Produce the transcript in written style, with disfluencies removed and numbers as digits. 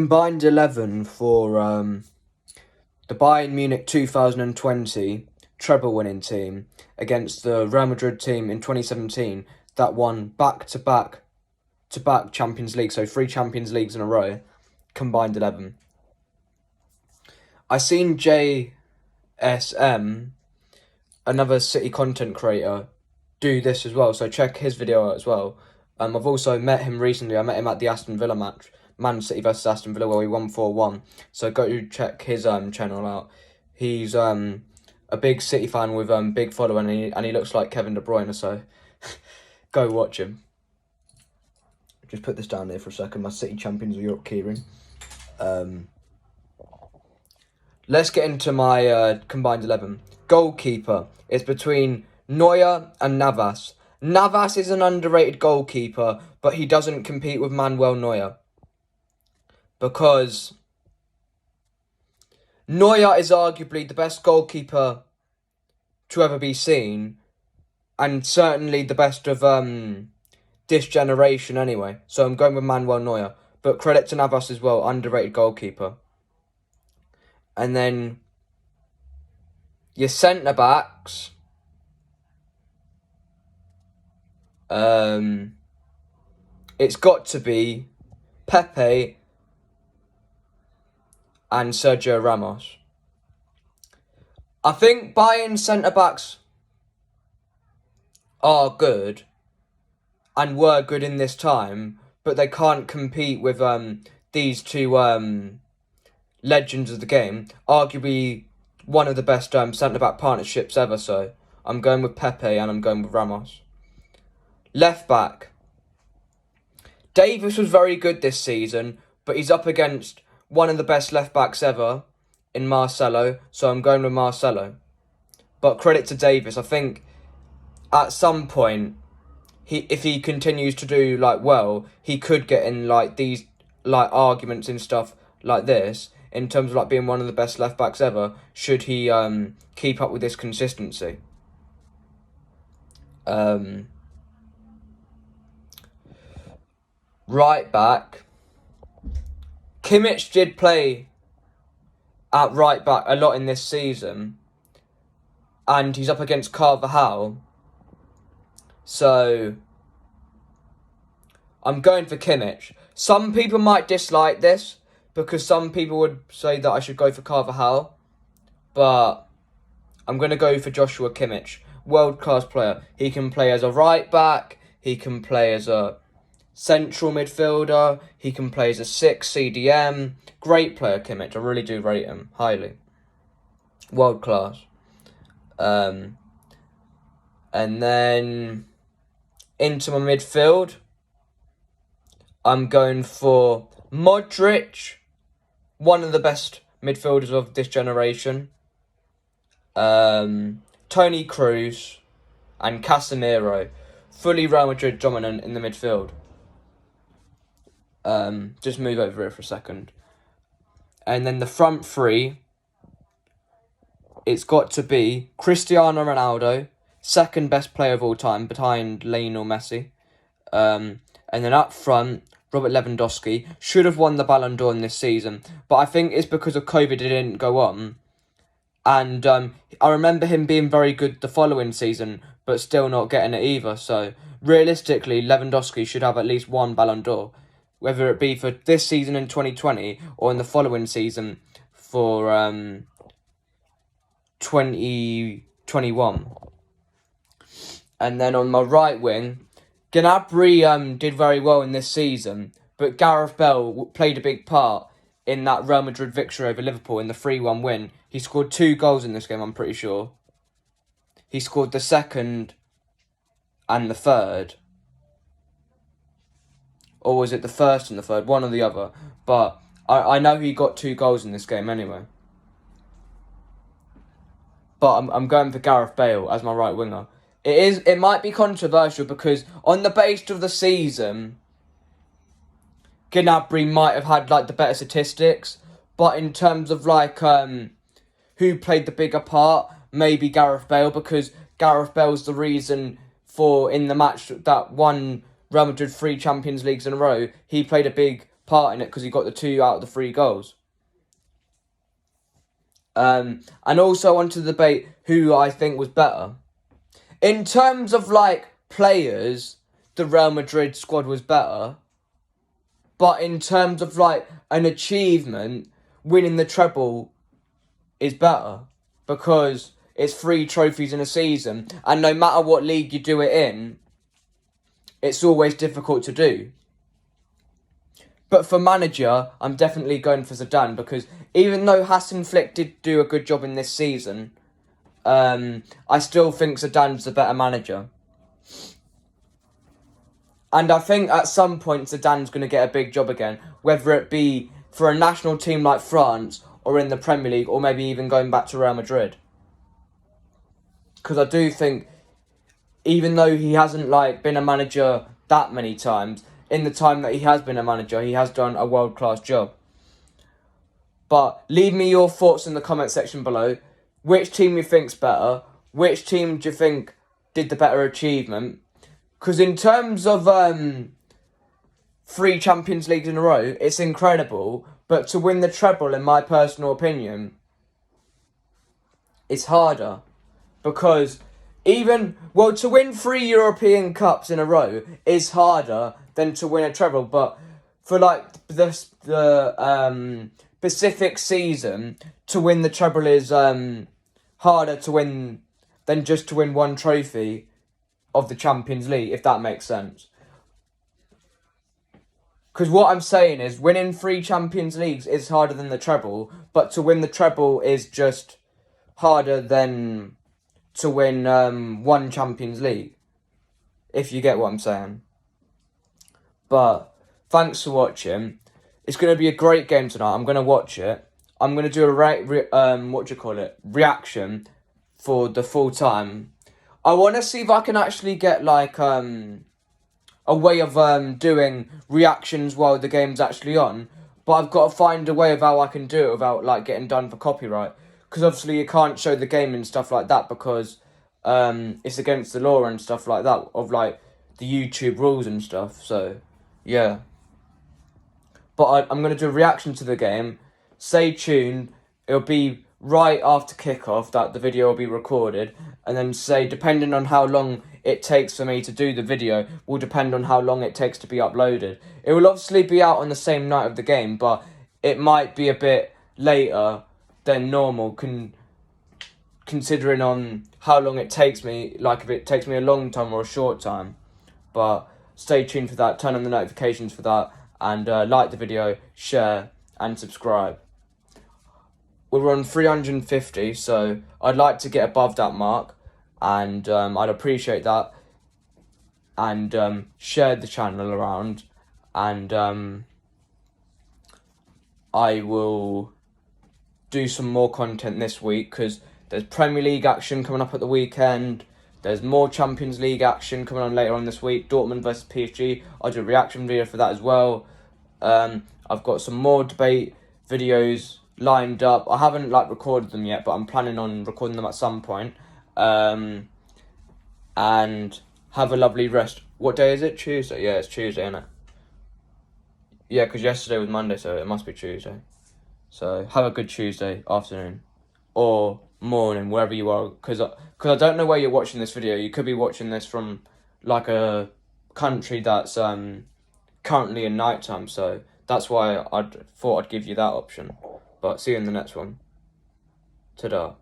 Combined 11 for the Bayern Munich 2020 treble winning team against the Real Madrid team in 2017 that won back-to-back Champions League, so 3 Champions Leagues in a row. Combined 11. I seen JSM, another City content creator, do this as well, so check his video out as well. I've also met him recently. I met him at the Aston Villa match, Man City versus Aston Villa, where we won 4-1. So go check his channel out. He's a big City fan with big following, and he looks like Kevin De Bruyne. So go watch him. Just put this down there for a second. My City Champions of Europe keyring. Let's get into my combined 11. Goalkeeper is between Neuer and Navas. Navas is an underrated goalkeeper, but he doesn't compete with Manuel Neuer. Because Neuer is arguably the best goalkeeper to ever be seen, and certainly the best of this generation anyway. So I'm going with Manuel Neuer. But credit to Navas as well, underrated goalkeeper. And then your centre-backs. It's got to be Pepe and Sergio Ramos. I think Bayern centre-backs are good and were good in this time, but they can't compete with these two legends of the game. Arguably one of the best centre-back partnerships ever, so I'm going with Pepe and I'm going with Ramos. Left back. Davis was very good this season, but he's up against one of the best left backs ever in Marcelo, so I'm going with Marcelo. But credit to Davis. I think at some point, if he continues to do well, he could get in these arguments and stuff like this in terms of being one of the best left backs ever. Should he keep up with this consistency? Right back. Kimmich did play at right back a lot in this season, and he's up against Carvajal. So I'm going for Kimmich. Some people might dislike this because some people would say that I should go for Carvajal, but I'm going to go for Joshua Kimmich. World-class player. He can play as a right back. He can play as a central midfielder. He can play as a 6 CDM. Great player, Kimmich. I really do rate him highly. World class. And then into my midfield, I'm going for Modric, one of the best midfielders of this generation. Toni Kroos and Casemiro, fully Real Madrid dominant in the midfield. Just move over here for a second. And then the front three, it's got to be Cristiano Ronaldo, second best player of all time behind Lionel Messi. And then up front, Robert Lewandowski should have won the Ballon d'Or in this season, but I think it's because of COVID it didn't go on. And I remember him being very good the following season, but still not getting it either. So realistically, Lewandowski should have at least one Ballon d'Or, whether it be for this season in 2020 or in the following season for 2021. And then on my right wing, Gnabry did very well in this season, but Gareth Bale played a big part in that Real Madrid victory over Liverpool in the 3-1 win. He scored 2 goals in this game, I'm pretty sure. He scored the second and the third. Or was it the first and the third? One or the other. But I know he got 2 goals in this game anyway. But I'm going for Gareth Bale as my right winger. It might be controversial because on the base of the season, Gnabry might have had the better statistics. But in terms of who played the bigger part, maybe Gareth Bale, because Gareth Bale's the reason for in the match that won Real Madrid 3 Champions Leagues in a row, he played a big part in it because he got the 2 out of the 3 goals. And also onto the debate who I think was better. In terms of, like, players, the Real Madrid squad was better. But in terms of, like, an achievement, winning the treble is better. Because it's 3 trophies in a season. And no matter what league you do it in, it's always difficult to do. But for manager, I'm definitely going for Zidane. Because even though Hassan Flick did do a good job in this season, I still think Zidane's the better manager. And I think at some point Zidane's going to get a big job again. Whether it be for a national team like France or in the Premier League or maybe even going back to Real Madrid. Because I do think, even though he hasn't like been a manager that many times, in the time that he has been a manager, he has done a world-class job. But leave me your thoughts in the comment section below. Which team you think's better? Which team do you think did the better achievement? Because in terms of 3 Champions Leagues in a row, it's incredible. But to win the treble, in my personal opinion, it's harder. Because to win 3 European Cups in a row is harder than to win a treble. But for like the specific season, to win the treble is harder to win than just to win 1 trophy of the Champions League, if that makes sense. Because what I'm saying is, winning 3 Champions Leagues is harder than the treble, but to win the treble is just harder than to win 1 Champions League, if you get what I'm saying. But thanks for watching. It's going to be a great game tonight. I'm going to watch it. I'm going to do a reaction for the full time. I want to see if I can actually get like a way of doing reactions while the game's actually on. But I've got to find a way of how I can do it without like getting done for copyright. Because obviously you can't show the game and stuff like that because it's against the law and stuff like that of like the YouTube rules and stuff. So yeah. But I'm going to do a reaction to the game. Stay tuned. It'll be right after kickoff that the video will be recorded. And then depending on how long it takes for me to do the video, will depend on how long it takes to be uploaded. It will obviously be out on the same night of the game, but it might be a bit later than normal, considering on how long it takes me, like if it takes me a long time or a short time. But stay tuned for that, turn on the notifications for that, and like the video, share, and subscribe. We're on 350, so I'd like to get above that mark, and I'd appreciate that. And share the channel around, and I will do some more content this week, because there's Premier League action coming up at the weekend. There's more Champions League action coming on later on this week. Dortmund versus PSG. I'll do a reaction video for that as well. I've got some more debate videos lined up. I haven't like recorded them yet, but I'm planning on recording them at some point. And have a lovely rest. What day is it? Tuesday? Yeah, it's Tuesday, isn't it? Yeah, because yesterday was Monday, so it must be Tuesday. So have a good Tuesday afternoon or morning, wherever you are. Because I don't know where you're watching this video. You could be watching this from like a country that's currently in nighttime. So that's why I thought I'd give you that option. But see you in the next one. Ta-da.